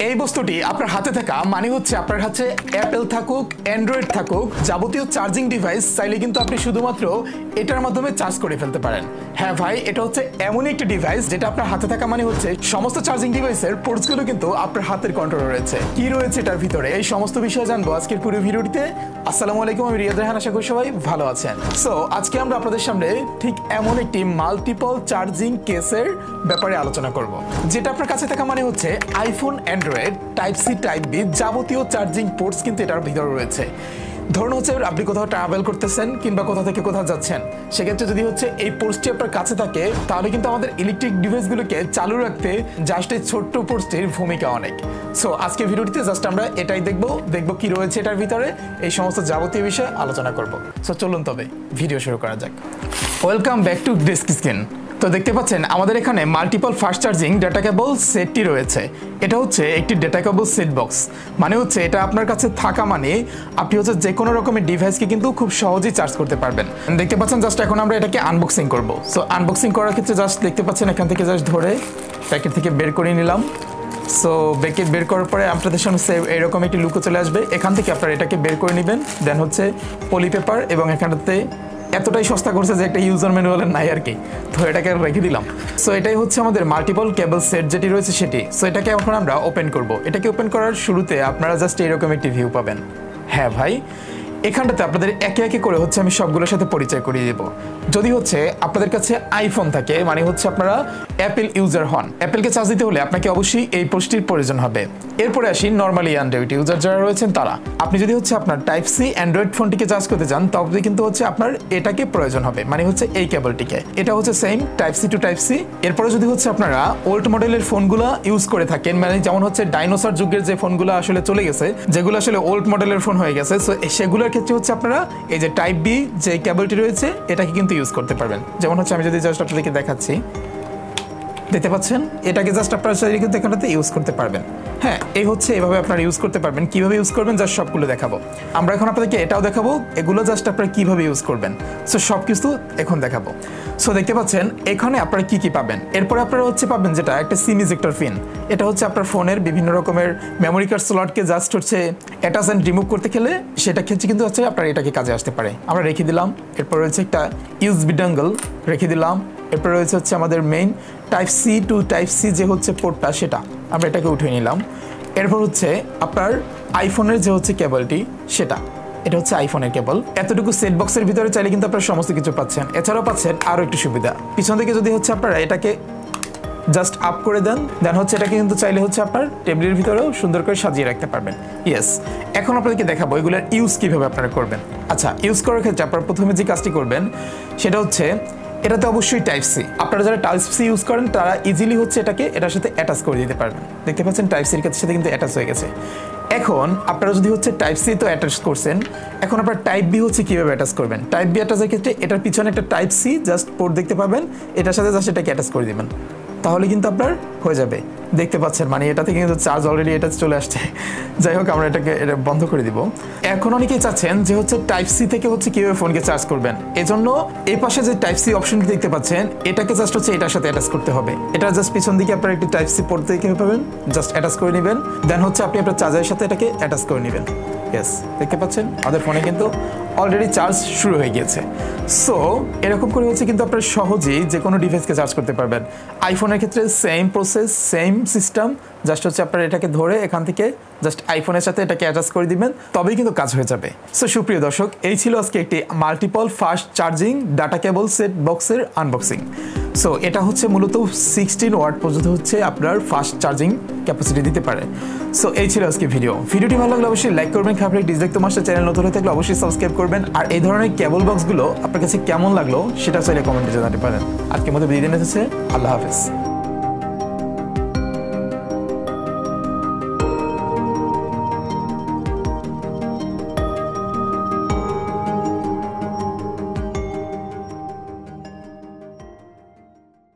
এই বস্তুটি আপনার হাতে থাকা মানে হচ্ছে আপনার কাছে অ্যাপেল থাকুক অ্যান্ড্রয়েড থাকুক যাবতীয় চার্জিং ডিভাইস চাইলে কিন্তু আপনি শুধুমাত্র এটার মাধ্যমে চার্জ করে ফেলতে পারেন। হ্যাঁ ভাই, এটা হচ্ছে এমন একটি ডিভাইস যেটা আপনার হাতে থাকা মানে হচ্ছে সমস্ত চার্জিং ডিভাইসের পোর্টসগুলো কিন্তু আপনার হাতের কন্ট্রোলে রয়েছে। কি রয়েছে এটার ভিতরে এই সমস্ত বিষয় জানবো আজকের পুরো ভিডিওটিতে। আসসালামু আলাইকুম, আমি রিয়াদ রায়হান, আশা করি সবাই ভালো আছেন। সো আজকে আমরা আপনাদের সামনে ঠিক এমন একটি মাল্টিপল চার্জিং কেসের ব্যাপারে আলোচনা করব, যেটা আপনার কাছে থাকা মানে হচ্ছে iPhone Android type C type B যাবতীয় চার্জিং পোর্টস কিন্তু এটার ভিতরে রয়েছে। ধরুন হচ্ছে আপনি কোথাও ট্রাভেল করতেছেন কিংবা কোথা থেকে কোথাও যাচ্ছেন, সেক্ষেত্রে যদি হচ্ছে এই পোর্টসটি আপনার কাছে থাকে তাহলে কিন্তু আমাদের ইলেকট্রিক ডিভাইসগুলোকে চালু রাখতে জাস্ট এই ছোট্ট পোর্টসটির ভূমিকা অনেক। সো আজকে ভিডিওটিতে জাস্ট আমরা এটাই দেখবো কি রয়েছে এটার ভিতরে, এই সমস্ত যাবতীয় বিষয়ে আলোচনা করব। সো চলুন তবে ভিডিও শুরু করা যাক। Welcome back to disk screen. তো দেখতে পাচ্ছেন আমাদের এখানে multiple fast charging data cable সেটটি রয়েছে। এটা হচ্ছে একটি ডেটা কেবল সেট বক্স, মানে হচ্ছে এটা আপনার কাছে থাকা মানে আপনি হচ্ছে যে কোনো রকমের ডিভাইসকে কিন্তু খুব সহজেই চার্জ করতে পারবেন। দেখতে পাচ্ছেন জাস্ট এখন আমরা এটাকে আনবক্সিং করব। সো আনবক্সিং করার ক্ষেত্রে জাস্ট দেখতে পাচ্ছেন এখান থেকে জাস্ট ধরে প্যাকেট থেকে বের করে নিলাম। সো প্যাকেট বের করার পরে আপনাদের সামনে এরকম একটি লুকো চলে আসবে। এখান থেকে আপনারা এটাকে বের করে নেবেন। দেন হচ্ছে পলি পেপার, এবং এখানটাতে এতটাই সস্তা করছে যে একটা ইউজার ম্যানুয়ালের নাই আর কি, তো এটাকে রেখে দিলাম। সো এটাই হচ্ছে আমাদের মাল্টিপল কেবল সেট যেটি রয়েছে সেটি। সো এটাকে এখন আমরা ওপেন করব। এটাকে ওপেন করার শুরুতে আপনারা জাস্ট এরকম একটি ভিউ পাবেন। হ্যাঁ ভাই, এখানটাতে আপনাদের একে একে করে হচ্ছে আমি সবগুলোর সাথে পরিচয় করিয়ে দেব। যদি হচ্ছে আপনাদের কাছে আইফোন থাকে মানে হচ্ছে আপনারা অ্যাপেল ইউজার হন, অ্যাপেলকে চার্জ দিতে হলে আপনাকে অবশ্যই এই পোর্টসটির প্রয়োজন হবে। এরপরে আসি নর্মালি অ্যান্ড্রয়েড ইউজার যারা রয়েছেন তারা। আপনি যদি হচ্ছে আপনার টাইপ সি অ্যান্ড্রয়েড ফোনটিকে চার্জ করতে চান তবে কিন্তু হচ্ছে আপনার এটাকে প্রয়োজন হবে, মানে হচ্ছে এই কেবলটিকে। এটা হচ্ছে same type C to type C. এরপরে যদি হচ্ছে আপনারা ওল্ড মডেলের ফোনগুলো ইউজ করে থাকেন, মানে যেমন হচ্ছে ডাইনোসর যুগের যে ফোনগুলো আসলে চলে গেছে, যেগুলো আসলে ওল্ড মডেলের ফোন হয়ে গেছে, সো সেগুলোর ক্ষেত্রে হচ্ছে আপনারা এই যে টাইপ বি যে কেবলটি রয়েছে এটাকে কিন্তু ইউজ করতে পারবেন। যেমন হচ্ছে আমি যদি জাস্ট আপনাদেরকে দেখাচ্ছি, দেখতে পাচ্ছেন এটাকে জাস্ট আপনারা চাইলে কিন্তু এখানটাতে ইউজ করতে পারবেন। হ্যাঁ, এই হচ্ছে এভাবে আপনারা ইউজ করতে পারবেন। কিভাবে ইউজ করবেন জাস্ট সবগুলো দেখাবো আমরা এখন আপনাদেরকে, এটাও দেখাবো, এগুলো জাস্ট আপনারা কিভাবে ইউজ করবেন। সো সব কিছু এখন দেখাবো। সো দেখতে পাচ্ছেন এখানে আপনারা কি পাবেন। এরপরে আপনারা হচ্ছে পাবেন যেটা একটা সিম ইজেক্টর পিন। এটা হচ্ছে আপনার ফোনের বিভিন্ন রকমের মেমোরি কার্ড স্লটকে জাস্ট হচ্ছে অ্যাটাচ অ্যান্ড রিমুভ করতে গেলে সেটা ক্ষেত্রে কিন্তু হচ্ছে আপনার এটাকে কাজে আসতে পারে। আমরা রেখে দিলাম। এরপর রয়েছে একটা ইউএসবি ডাঙ্গল রেখে দিলাম। এরপর রয়েছে হচ্ছে আমাদের main type C to type C যে হচ্ছে পোর্টটা, সেটা আমরা এটাকে উঠিয়ে নিলাম। এরপর হচ্ছে আপনার আইফোনের যে হচ্ছে কেবলটি, সেটা এটা হচ্ছে আইফোনের কেবল। এতটুকু সেট বক্সের ভিতরে চাইলে কিন্তু আপনারা সমস্ত কিছু পাচ্ছেন। এছাড়াও পাচ্ছেন আরও একটু সুবিধা, পিছন থেকে যদি হচ্ছে আপনারা এটাকে জাস্ট আপ করে দেন হচ্ছে এটাকে কিন্তু চাইলে হচ্ছে আপনার টেবিলের ভিতরেও সুন্দর করে সাজিয়ে রাখতে পারবেন। ইয়েস, এখন আপনাদেরকে দেখাবো এগুলোর ইউজ কীভাবে আপনারা করবেন। আচ্ছা, ইউজ করার ক্ষেত্রে আপনারা প্রথমে যে কাজটি করবেন সেটা হচ্ছে এটাতে অবশ্যই টাইপ সি। আপনারা যারা টাইপ সি ইউজ করেন তারা ইজিলি হচ্ছে এটাকে এটার সাথে অ্যাটাচ করে দিতে পারবেন। দেখতে পাচ্ছেন টাইপ সির সাথে কিন্তু অ্যাটাচ হয়ে গেছে। এখন আপনারা যদি হচ্ছে টাইপ সি তো অ্যাটাচ করছেন, এখন আপনারা টাইপ বি হচ্ছে কীভাবে অ্যাটাচ করবেন। টাইপ বি অ্যাটাচের ক্ষেত্রে এটার পিছনে একটা টাইপ সি জাস্ট পোর্ট দেখতে পাবেন, এটার সাথে জাস্ট এটাকে অ্যাটাচ করে দেবেন, তাহলে কিন্তু আপনার হয়ে যাবে। দেখতে পাচ্ছেন মানে এটা থেকে কিন্তু চার্জ অলরেডি এটা চলে আসছে। যাই হোক, আমরা এটা বন্ধ করে দিব। এখন অনেকেই চাচ্ছেন যে হচ্ছে টাইপ সি থেকে হচ্ছে কীভাবে ফোনকে চার্জ করবেন। এজন্য এই পাশে যে টাইপ সি অপশনটি দেখতে পাচ্ছেন এটাকে জাস্ট হচ্ছে এটার সাথে অ্যাটাচ করতে হবে। এটা জাস্ট পিছন দিকে আপনার একটি টাইপ সি পোর্ট দেখতে পাবেন, জাস্ট অ্যাটাচ করে নেবেন। দেন হচ্ছে আপনি আপনার চার্জারের সাথে এটাকে অ্যাটাচ করে নেবেন। ইয়েস, দেখতে পাচ্ছেন আমাদের ফোনে কিন্তু অলরেডি চার্জ শুরু হয়ে গিয়েছে। সো এরকম করে হচ্ছে কিন্তু আপনারা সহজেই যে কোনো ডিভাইসকে চার্জ করতে পারবেন। আইফোনের ক্ষেত্রে same process, same system. Just হচ্ছে আপনারা এটাকে ধরে এখান থেকে জাস্ট আইফোনের সাথে এটাকে অ্যাটাচ করে দিবেন, তবেই কিন্তু কাজ হয়ে যাবে। সো সুপ্রিয় দর্শক, এই ছিল আজকে একটি multiple fast charging data cable set বক্সের আনবক্সিং। সো এটা হচ্ছে মূলত 16 ওয়াট পর্যন্ত হচ্ছে আপনার ফাস্ট চার্জিং ক্যাপাসিটি দিতে পারে। সো এই ছিল আজকে ভিডিওটি ভালো লাগলে অবশ্যই লাইক করবেন, খারাপ লাগলে ডিসলাইক, তোমার চ্যানেল নতুন হয়ে থাকলে অবশ্যই সাবস্ক্রাইব করবেন। আর এই ধরনের কেবল বক্সগুলো আপনার কাছে কেমন লাগলো সেটা চাইলে কমেন্টে জানাতে পারেন। আজকের মতো বিদায় নিতে হচ্ছে, আল্লাহ হাফেজ।